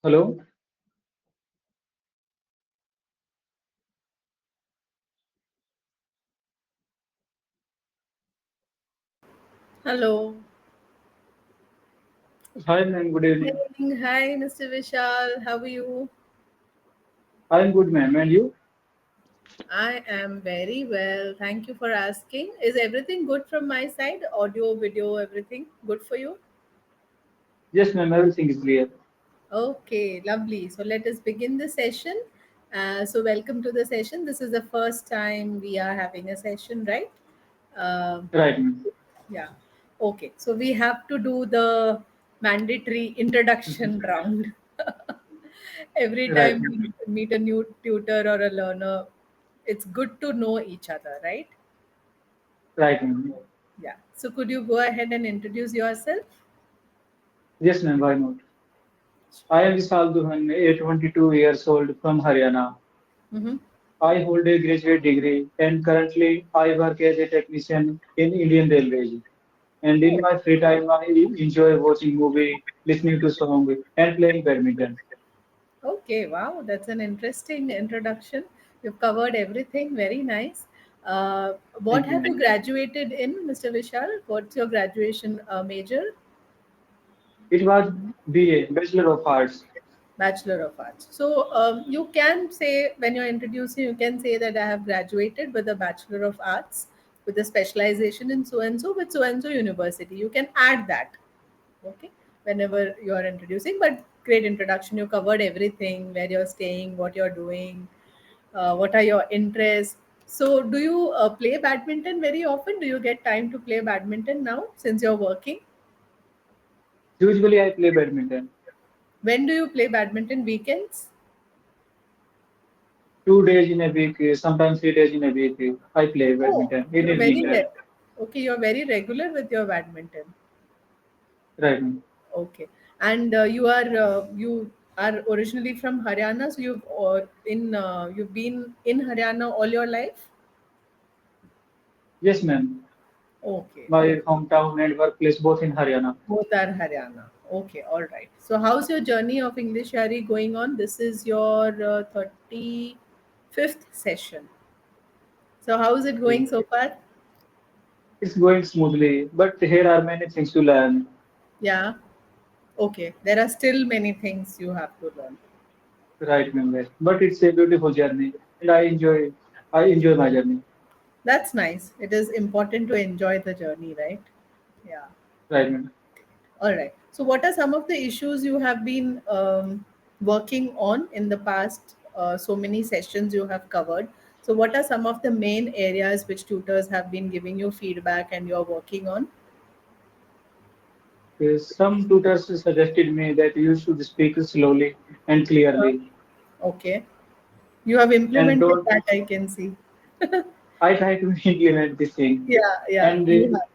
Hello. Hello. Hi, ma'am. Good evening. Evening. Hi, Mr. Vishal. How are you? I'm good, ma'am. And you? I am very well. Thank you for asking. Is everything good from my side? Audio, video, everything good for you? Yes, ma'am. Everything is clear. Okay, lovely. So let us begin the session. Welcome to the session. This is the first time we are having a session, right? Um Right, ma'am. yeah. Okay. So we have to do the mandatory introduction round. Every Right, time ma'am. we meet a new tutor or a learner, it's good to know each other, right? Right, ma'am. Yeah. So could you go ahead and introduce yourself? Yes, ma'am. Why not? I am Vishal Duhan, a 22 years old from Haryana. Mm-hmm. I hold a graduate degree and currently I work as a technician in Indian Railways. And in Oh, my free time, I enjoy watching movie, listening to song, and playing badminton. okay. Wow. That's an interesting introduction. You've covered everything. Very nice. What Thank you, have you ma'am. graduated in, Mr. Vishal? What's your graduation major? It was BA, Bachelor of Arts. Bachelor of Arts. So you can say, when you're introducing, you can say that I have graduated with a Bachelor of Arts with a specialization in so and so with so and so university. You can add that, okay, whenever you are introducing. But great introduction. You covered everything: where you're staying, what you're doing, what are your interests. So, do you play badminton very often? Do you get time to play badminton now since you're working? Usually, I play badminton. When do you play badminton? Weekends? 2 days in a week, sometimes 3 days in a week, I play Oh, badminton in you're evening very time. okay. You're very regular with your badminton. Right, ma'am. Okay, and you are originally from Haryana, so you've been in Haryana all your life. Yes, ma'am. Okay, My okay. hometown and workplace both in Haryana. Both are Haryana. Okay, all right. So, how's your journey of English Yaari going on? This is your 35th session. So, how is it Okay. going so far? It's going smoothly, but here are many things to learn. Yeah. Okay. There are still many things you have to learn. Right, ma'am. Yes. But it's a beautiful journey, and I enjoy my journey. That's nice. It is important to enjoy the journey, right? Yeah. Right, ma'am. All right. So, what are some of the issues you have been working on in the past? So many sessions you have covered. So, what are some of the main areas which tutors have been giving you feedback and you're working on? Some tutors suggested me that you should speak slowly and Uh, clearly, okay. You have and implemented don't. that, I can see. I try to implement this thing, Yeah, yeah. and You have.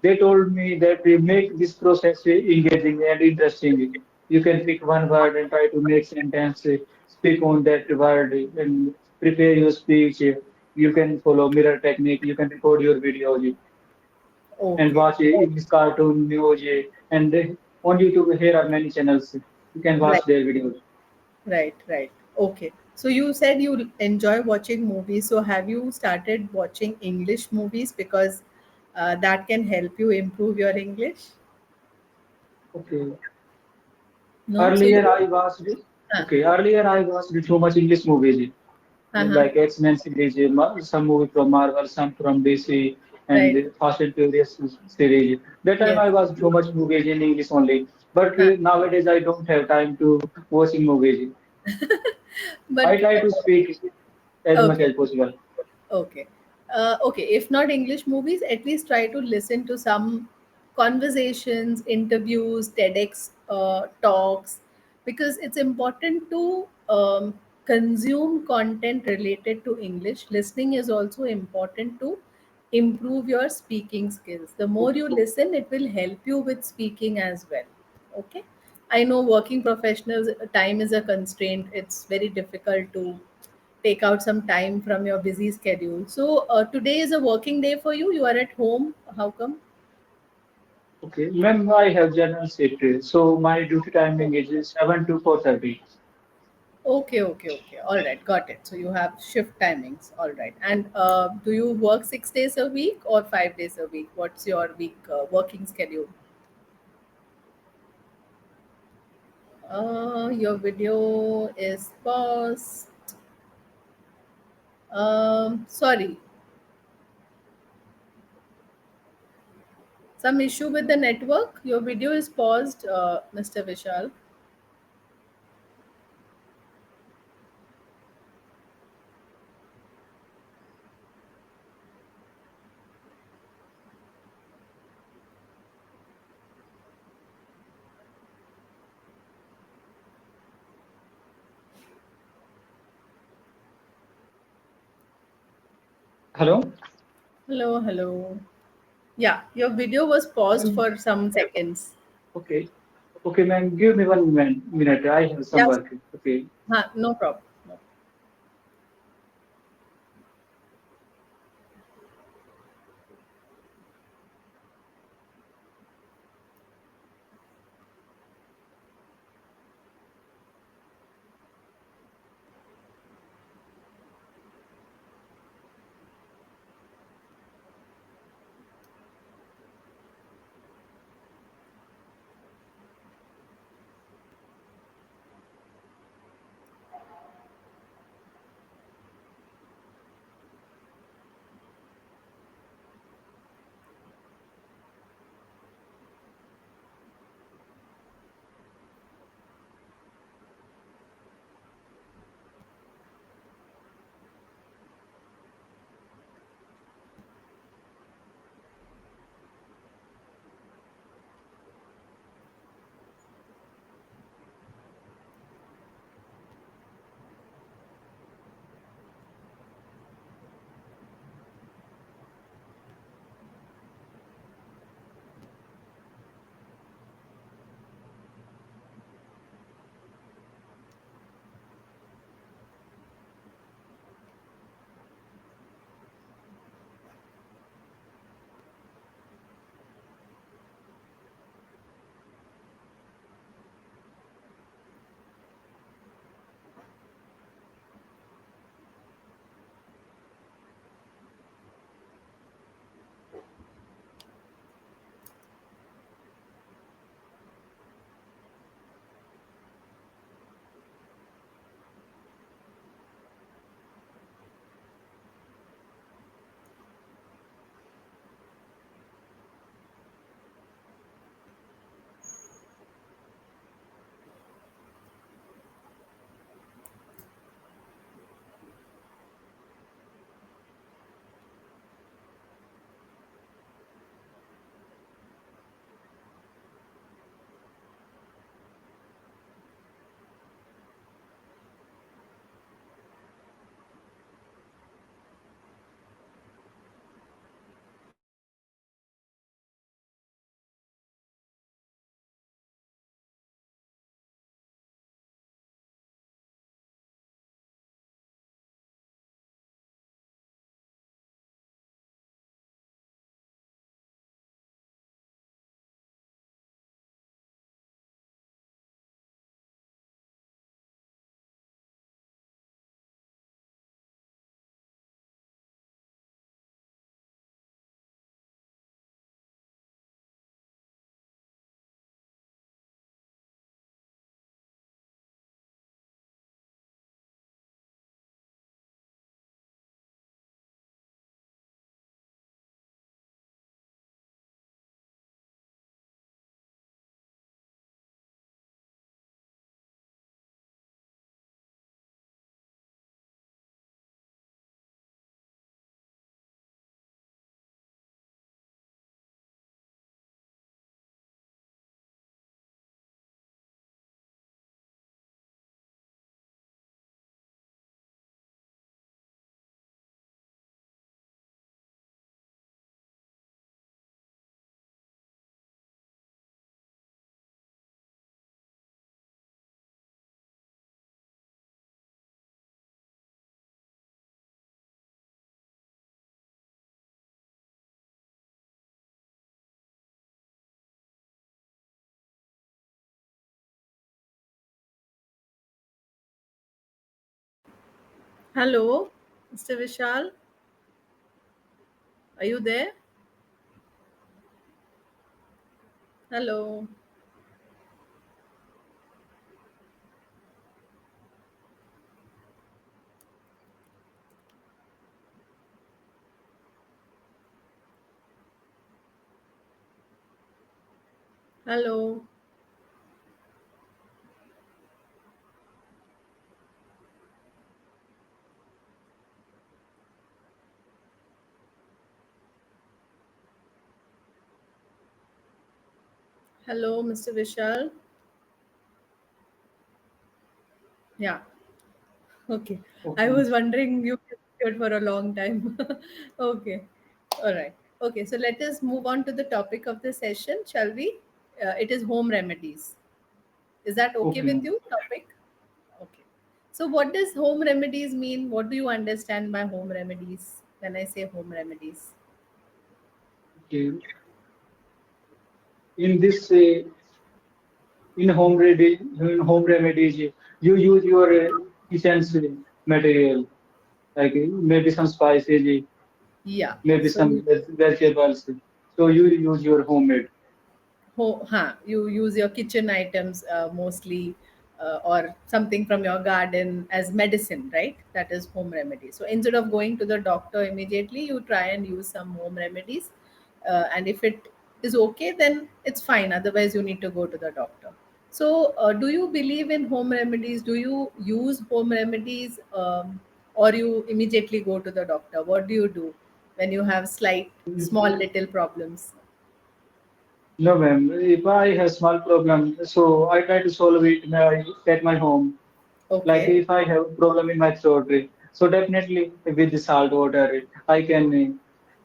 they told me that we make this process engaging and interesting. You can pick one word and try to make sentence, speak on that word, and prepare your speech. You can follow mirror technique. You can record your videos and Okay. watch English cartoon, news, and on YouTube here are many channels. You can Right. watch their videos. Right, right. Okay. So you said you enjoy watching movies. So have you started watching English movies because that can help you improve your English? Okay. No. So you Earlier I don't. watched Huh. okay. Earlier I watched too much English movies. Uh-huh. Like X-Men series, some movie from Marvel, some from DC, and Right. the Fast and Furious series. That time Yes. I was too much movies in English only. But Huh. nowadays I don't have time to watching movies. I But try to speak as much okay. as possible. Okay. Okay. If not English movies, at least try to listen to some conversations, interviews, TEDx talks, because it's important to consume content related to English. Listening is also important to improve your speaking skills. The more you listen, it will help you with speaking as well. Okay. I know working professionals, time is a constraint. It's very difficult to take out some time from your busy schedule. So today is a working day for you. You are at home. How come? Okay, ma'am, I have general shift, so my duty timing is 7 to 4:30. Okay, okay, okay. All right, got it. So you have shift timings. All right. And do you work 6 days a week or 5 days a week? What's your week working schedule? Your video is paused. Sorry, some issue with the network. Your video is paused, Mr. Vishal. Hello? Hello, hello. Yeah, your video was paused Ma'am, for some seconds. okay. Okay, ma'am, give me 1 minute. I have some Yes. work. Okay. No problem. No. Hello, Mr. Vishal, are you there? Hello, hello, hello, Mr. Vishal. Yeah, okay. I Okay. was wondering you disappeared for a long time. Okay, all right. Okay, so let us move on to the topic of the session, shall we? It is home remedies. Is that okay Okay. with you? Topic? Okay. So, what does home remedies mean? What do you understand by home remedies when I say home remedies? Okay. In this in home remedies, you use your kitchen's material, like maybe some spices, Yeah. maybe So, some vegetables. So you use your homemade. you use your kitchen items mostly, or something from your garden as medicine, right? That is home remedy. So instead of going to the doctor immediately, you try and use some home remedies, and if it is okay, then it's fine. Otherwise, you need to go to the doctor. So, do you believe in home remedies? Do you use home remedies, or you immediately go to the doctor? What do you do when you have slight, small, little problems? No, ma'am. If I have small problem, so I try to solve it at my home. Like Okay. if I have problem in my throat, so definitely with the salt water, I can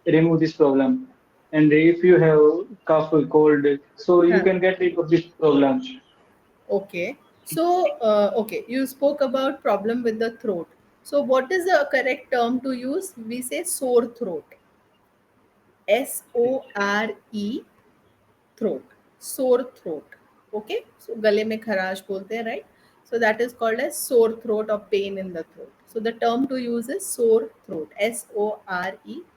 remove this problem. And if you have cough, cold, so you Huh. can get rid of this problem. Okay. So, okay, you spoke about problem with the throat. So, what is the correct term to use? We say sore throat. SORE, throat. Sore throat. Okay. So, गले में खराश बोलते हैं, right? So, that is called as sore throat or pain in the throat. So, the term to use is sore throat. SORE,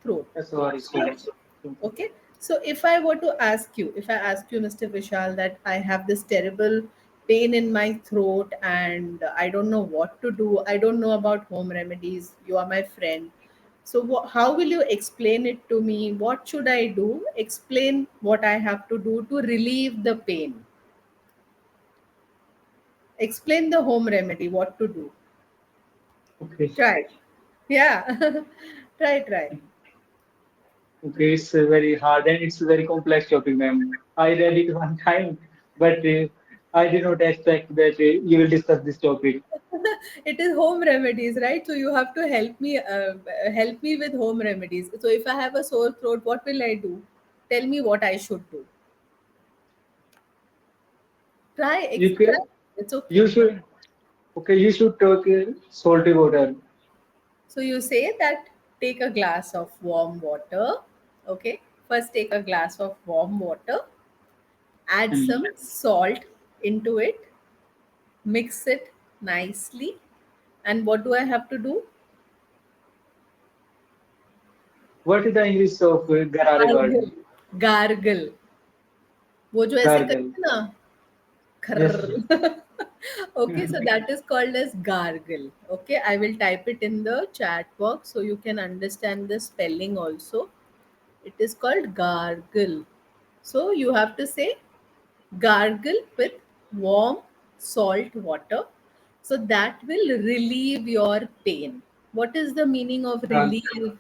throat. That's why I So, said. okay. So if I were to ask you, if I ask you, Mr. Vishal, that I have this terrible pain in my throat and I don't know what to do, I don't know about home remedies, you are my friend. So how will you explain it to me? What should I do? Explain what I have to do to relieve the pain. Explain the home remedy, what to do. Okay. Try. Yeah. Try. Okay, it's very hard and it's a very complex topic, ma'am. I read it one time, but I did not expect that you will discuss this topic. It is home remedies, right? So you have to help me with home remedies. So if I have a sore throat, what will I do? Tell me what I should do. You Try. can, It's you okay. should, okay, you should take salty water. So you say that take a glass of warm water. Okay. First take a glass of warm water, add And some salt into it, mix it nicely. And what do I have to do? what is the English of garare word? Gargle. Gargle. वो जो ऐसे Gargle. करते हैं ना, Yes. Krrr. Okay, so that is called as gargle. Okay, I will type it in the chat box so you can understand the spelling also. It is called gargle. So you have to say gargle with warm salt water. So that will relieve your pain. What is the meaning of Uh, relieve?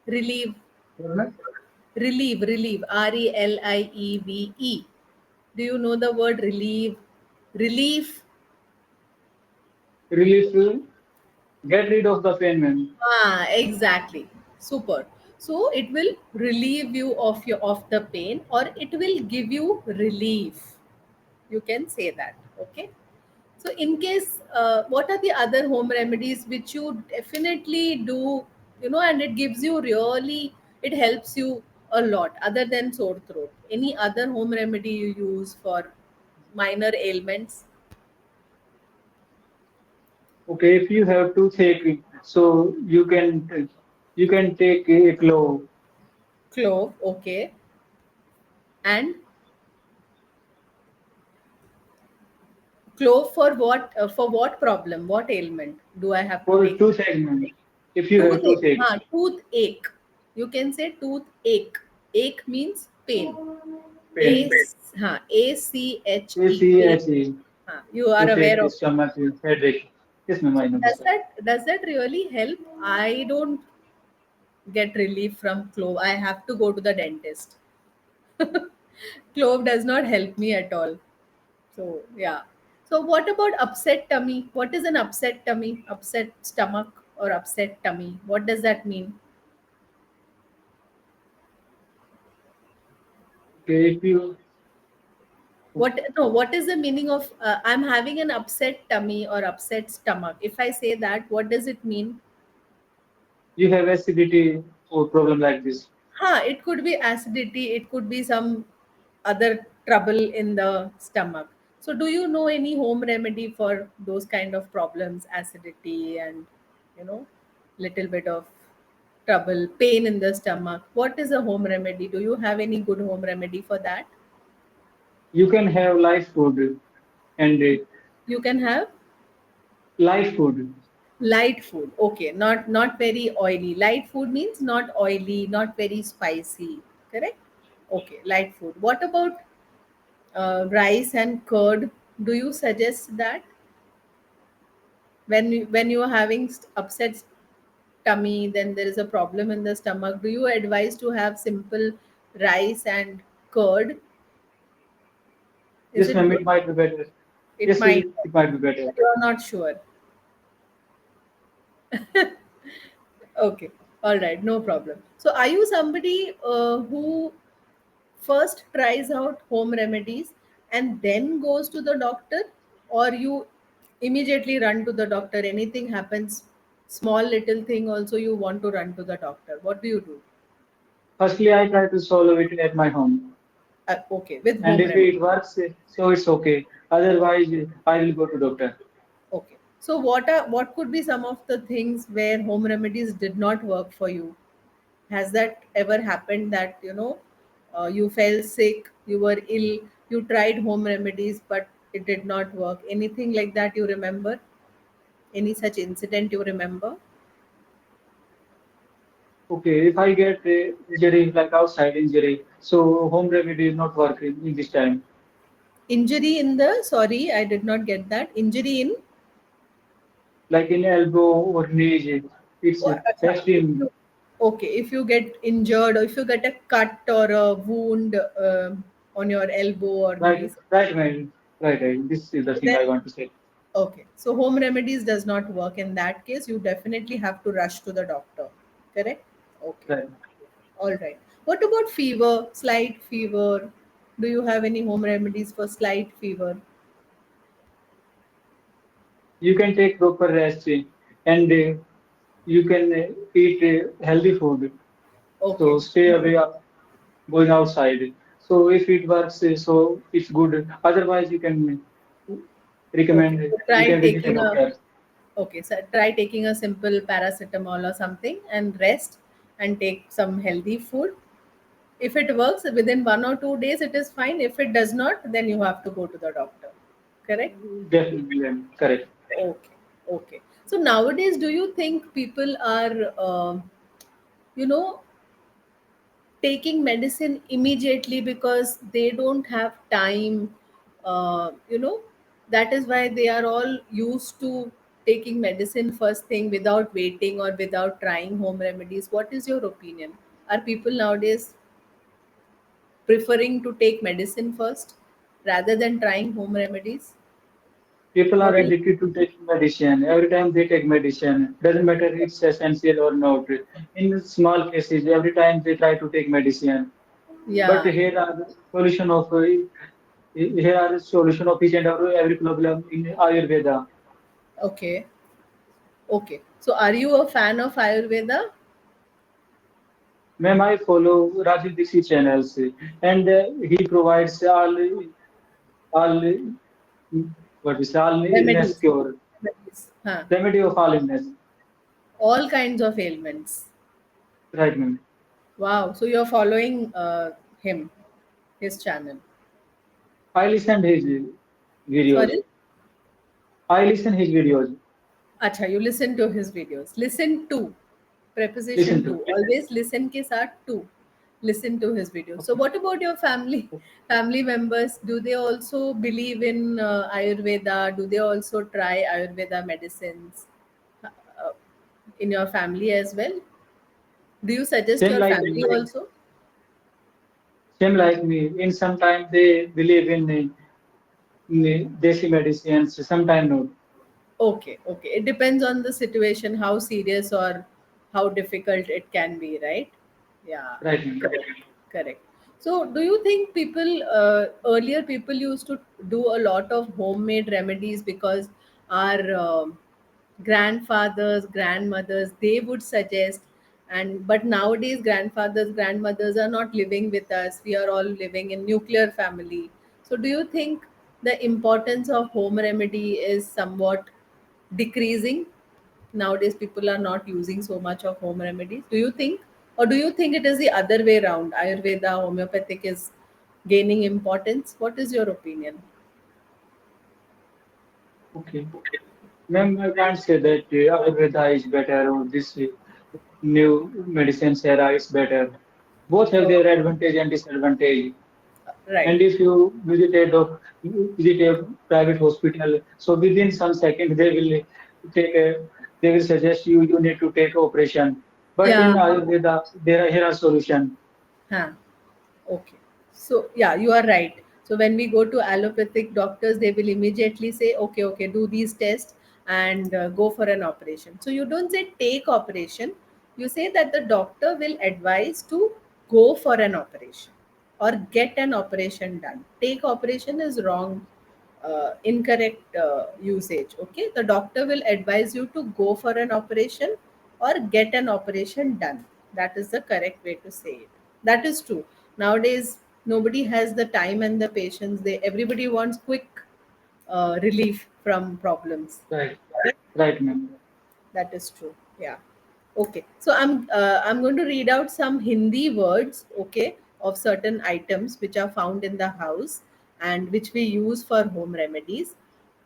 Relieve, what? relieve, RELIEVE. Do you know the word relieve? Relief. Relief, get rid of the pain, ma'am. Exactly. Super. So it will relieve you of the pain, or it will give you relief. You can say that. Okay. So in case, what are the other home remedies which you definitely do, and it gives you really, it helps you a lot other than sore throat? Any other home remedy you use for minor ailments? Okay, if you have toothache, so you can take a clove. Clove, okay. And clove for what? For what problem? What ailment do I have to For take? tooth segment, if you have Toothache. toothache, Toothache. You can say toothache. Ache means pain. A, pain, ACHE, pain. ACHE, You are aware toothache, of. stomach, headache. Yes, ma'am, So I know does this. that really help? I don't get relief from clove. I have to go to the dentist. Clove does not help me at all. So yeah. So what about upset tummy? What is an upset tummy? Upset stomach or upset tummy? What does that mean? Okay, if you What no? What is the meaning of I'm having an upset tummy or upset stomach? If I say that, what does it mean? you have acidity or problem like this, It could be acidity, it could be some other trouble in the stomach. So, do you know any home remedy for those kind of problems, acidity and little bit of trouble, pain in the stomach? What is a home remedy? Do you have any good home remedy for that? you can have light food and You can have light food. light food. Okay, not very oily. Light food means not oily, not very spicy. Correct? Okay, light food. What about rice and curd? Do you suggest that when you are having upset tummy, then there is a problem in the stomach? Do you advise to have simple rice and curd? Is Yes, it ma'am, good? it might be better. It Yes, might, it might be better. but you are not sure. Okay, all right, no problem. So, are you somebody who first tries out home remedies and then goes to the doctor, or you immediately run to the doctor? Anything happens, small little thing also you want to run to the doctor? What do you do? Firstly, I try to solve it at my home, Okay, with and home if remedy. it works, so it's okay. Otherwise, I will go to doctor. Okay, so what could be some of the things where home remedies did not work for you? Has that ever happened that you fell sick, you were ill, you tried home remedies but it did not work? Anything like that you remember? Any such incident you remember? Okay, if I get injury like outside injury, so home remedy is not working in this time. Injury in the, sorry, I did not get that. Injury in, Like in elbow or knees, it's or, if extreme. you, okay, if you get injured or if you get a cut or a wound on your elbow or Right, knees, right, man. Right, right. This is the so thing then I want to say. okay, so home remedies does not work. In that case, you definitely have to rush to the doctor. Correct? Okay. Right. All right. What about fever, slight fever? Do you have any home remedies for slight fever? You can take proper rest and you can eat healthy food. So Okay. stay away going outside. So if it works, so it's good. Otherwise, Okay. recommend So you try can visit a taking a doctor. okay. So try taking a simple paracetamol or something and rest and take some healthy food. If it works within 1 or 2 days, it is fine. If it does not, then you have to go to the doctor. Correct? Definitely, correct. Okay. Okay. So nowadays, do you think people are, you know, taking medicine immediately because they don't have time? That is why they are all used to taking medicine first thing without waiting or without trying home remedies. What is your opinion? Are people nowadays preferring to take medicine first rather than trying home remedies? People are What do you addicted to taking medicine. Every time they take medicine, doesn't matter it's essential or not. In small cases, every time they try to take medicine. But Yeah. here are the solution of each and every problem in Ayurveda. Okay. Okay. So are you a fan of Ayurveda? Ma'am, I follow Rajiv Dixit channels and he provides all what is all illness Remedies. cure. Remedies. Huh. remedy of all illness. All kinds of ailments. Right, ma'am. Wow. So you're following him, his channel. I listened his videos. Sorry? I listen his videos. Acha, you listen to his videos. Listen to. Listen Preposition to. to. Always listen ke saath to. Listen to his videos. So Okay. what about your family? Family members, do they also believe in Ayurveda? Do they also try Ayurveda medicines uh, in your family as well? Do you suggest Same your like family me. also? Same like me. In some time they believe in desi medicines. Sometime no. Okay, okay. It depends on the situation, how serious or how difficult it can be, right? Yeah, Right, ma'am. correct, correct. So, do you think people earlier people used to do a lot of homemade remedies because our grandfathers, grandmothers, they would suggest, and but nowadays grandfathers, grandmothers are not living with us. We are all living in nuclear family. So, do you think the importance of home remedy is somewhat decreasing? Nowadays people are not using so much of home remedies, do you think? Or do you think it is the other way around, ayurveda, homeopathic is gaining importance? What is your opinion? Okay. Ma'am, I can't say that Ayurveda is better or this new medicines era is better. Both have Oh, their advantage and disadvantage. right. And if you visit a private hospital, so within some seconds take a they will suggest you need to take operation. But in Yeah. Ayurveda, here are solution. Huh. Okay. So, yeah, you are right. So, when we go to allopathic doctors, they will immediately say, okay, okay, do these tests and go for an operation. So, you don't say take operation, you say that the doctor will advise to go for an operation or get an operation done. Take operation is wrong, incorrect usage. Okay. The doctor will advise you to go for an operation or get an operation done. That is the correct way to say it. That is true. Nowadays nobody has the time and the patience. They everybody wants quick relief from problems. Right, right, ma'am. That is true. Yeah. Okay. So I'm going to read out some Hindi words, okay, of certain items which are found in the house and which we use for home remedies.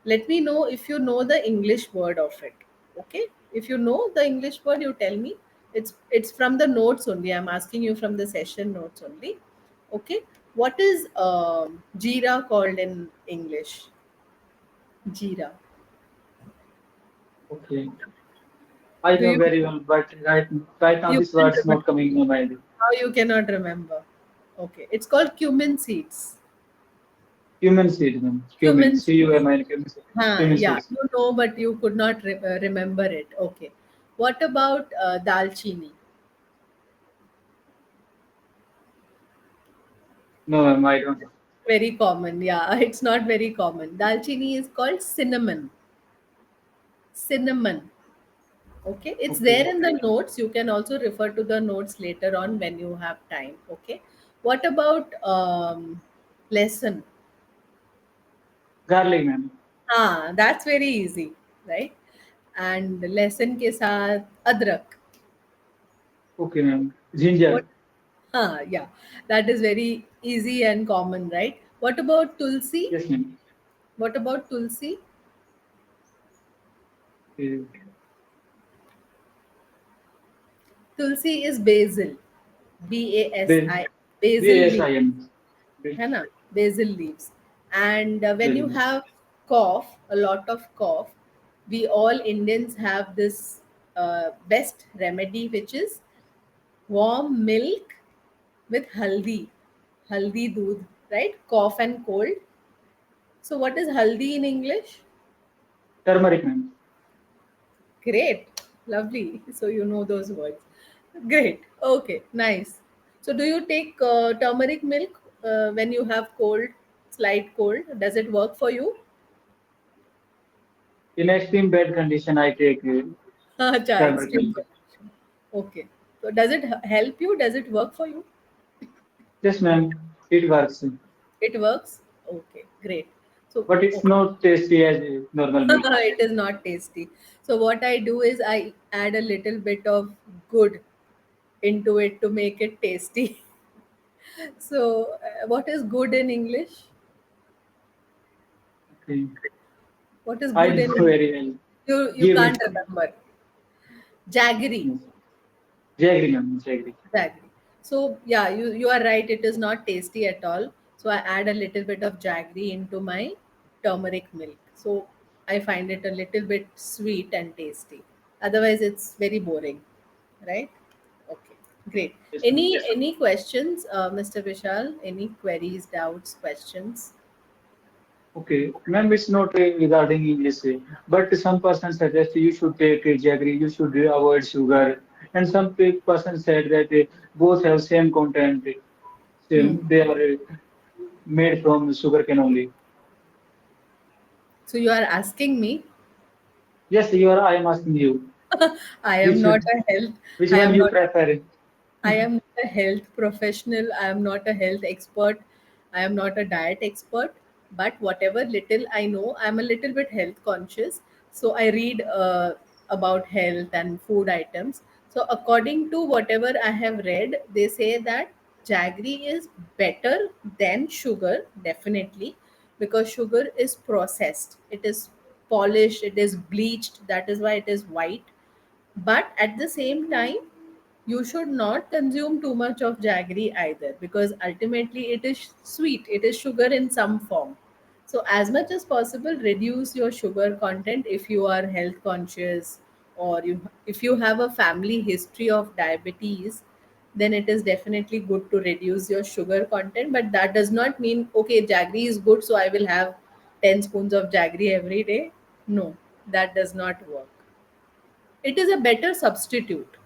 Let me know if you know the English word of it. Okay. If you know the English word, you tell me. It's from the notes only. I'm asking you from the session notes only. Okay. What is jeera called in English? Jeera. Okay. I Do know you very well, but right now you this can word's remember? not coming in my mind. How you cannot remember? Okay, it's called cumin seeds. Cumin seeds, ma'am. Cumin. Cumin seeds. CUMIN. Cumin seeds. Huh, Cumin yeah, seeds. you know, but you could not remember it. Okay. What about dalchini? No, ma'am, I don't know. Very common. Yeah, it's not very common. Dalchini is called cinnamon. Cinnamon. Okay, it's there Okay. in the notes. You can also refer to the notes later on when you have time. Okay. What about lesson? Garlic, ma'am. That's very easy, right? And lesson के साथ अदरक. Okay, ma'am. What? Ginger. Yeah, that is very easy and common, right? What about tulsi? Yes, ma'am. What about tulsi? Okay. Tulsi is basil, Ba- BASI, basil leaf, BASIM. है ना? Basil leaves. And when you Basil. have cough, a lot of cough, we all Indians have this best remedy, which is warm milk with haldi doodh, right? Cough and cold. So, what is haldi in English? Turmeric, ma'am. Great, lovely. So, you know those words. Great. Okay, nice. So, do you take turmeric milk when you have cold, slight cold? Does it work for you? In extreme bad condition, I take Acha, turmeric extreme. milk. condition. Okay. So, does it help you? Does it work for you? Yes, ma'am. It works. It works. Okay, great. So but it's not tasty as normal milk. it is not tasty. So what I do is I add a little bit of good into it to make it tasty. So what is good in English? Okay. What is I good in know English? very well. You Give can't hint. remember. Jaggery. Yes. Jaggery, ma'am. Jaggery. Exactly. So yeah, you are right. It is not tasty at all. So I add a little bit of jaggery into my turmeric milk. So I find it a little bit sweet and tasty. Otherwise, it's very boring, right? Okay, great. Yes, Any ma'am. any questions, Mr. Vishal? Any queries, doubts, questions? Okay, ma'am, it's not regarding English, but some person suggest you should take jaggery, you should avoid sugar, and some person said that both have same content, Hmm. same, they are made from sugar cane only. So you are asking me. Yes, you are. I am asking you, I am which not a health. which I one am you not. prefer? I am not a health professional. I am not a health expert. I am not a diet expert. But whatever little I know, I'm a little bit health conscious. So I read about health and food items. So according to whatever I have read, they say that jaggery is better than sugar, definitely, because sugar is processed. It is polished. It is bleached. That is why it is white, but at the same time you should not consume too much of jaggery either, because ultimately it is sweet, it is sugar in some form. So as much as possible reduce your sugar content if you are health conscious, or if you have a family history of diabetes, then it is definitely good to reduce your sugar content. But that does not mean okay, jaggery is good so I will have 10 spoons of jaggery every day. No, that does not work. It is a better substitute,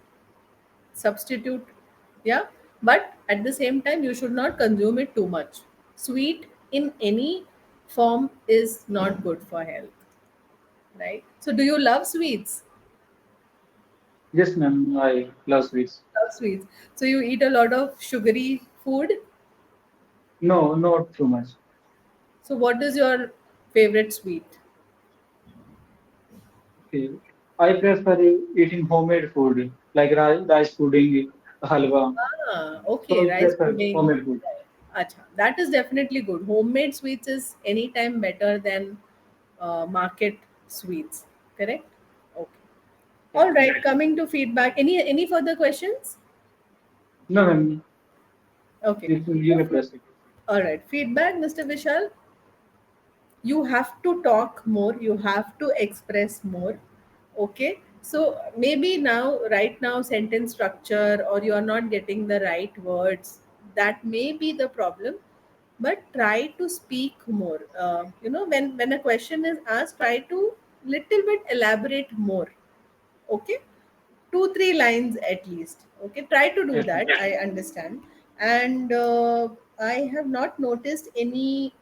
yeah, but at the same time you should not consume it too much. Sweet in any form is not good for health, right? So do you love sweets? Yes, ma'am. I love sweets. Love sweets. So you eat a lot of sugary food. No, not too much. So what is your favorite sweet? Okay. I prefer eating homemade food like rice pudding, halwa. Okay, So I rice prefer pudding. homemade food. Acha, that is definitely good. Homemade sweets is anytime better than market sweets. Correct? Okay. All Right. right. Coming to feedback. Any further questions? No, ma'am. Okay. You may proceed. All right. Feedback, Mr. Vishal. You have to talk more. You have to express more. Okay. So maybe now, right now, sentence structure or you are not getting the right words. That may be the problem. But try to speak more. When a question is asked, try to little bit elaborate more. Okay, 2 3 lines at least. Okay, try to do Yes, that. ma'am. I understand. And I have not noticed any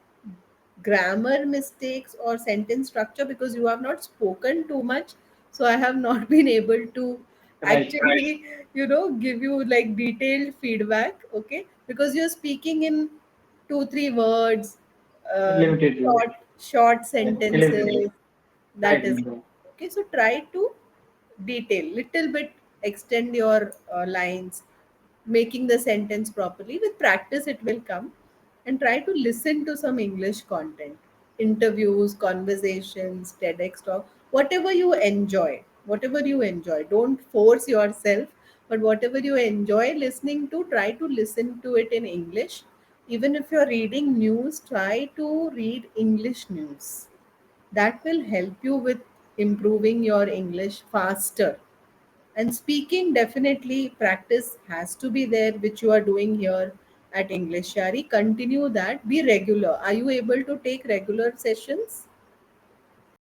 grammar mistakes or sentence structure because you have not spoken too much, so I have not been able to Right. actually give you like detailed feedback. Okay, because you're speaking in 2 3 words, Limited. short Limited. sentences. That Right, is ma'am. okay. So try to detail little bit, extend your lines, making the sentence properly. With practice it will come. And try to listen to some English content, interviews, conversations, TEDx talk, whatever you enjoy. Don't force yourself, but whatever you enjoy listening to, try to listen to it in English. Even if you're reading news, try to read English news. That will help you with improving your English faster. And speaking, definitely practice has to be there, which you are doing here at English Yaari. Continue that. Be regular. Are you able to take regular sessions?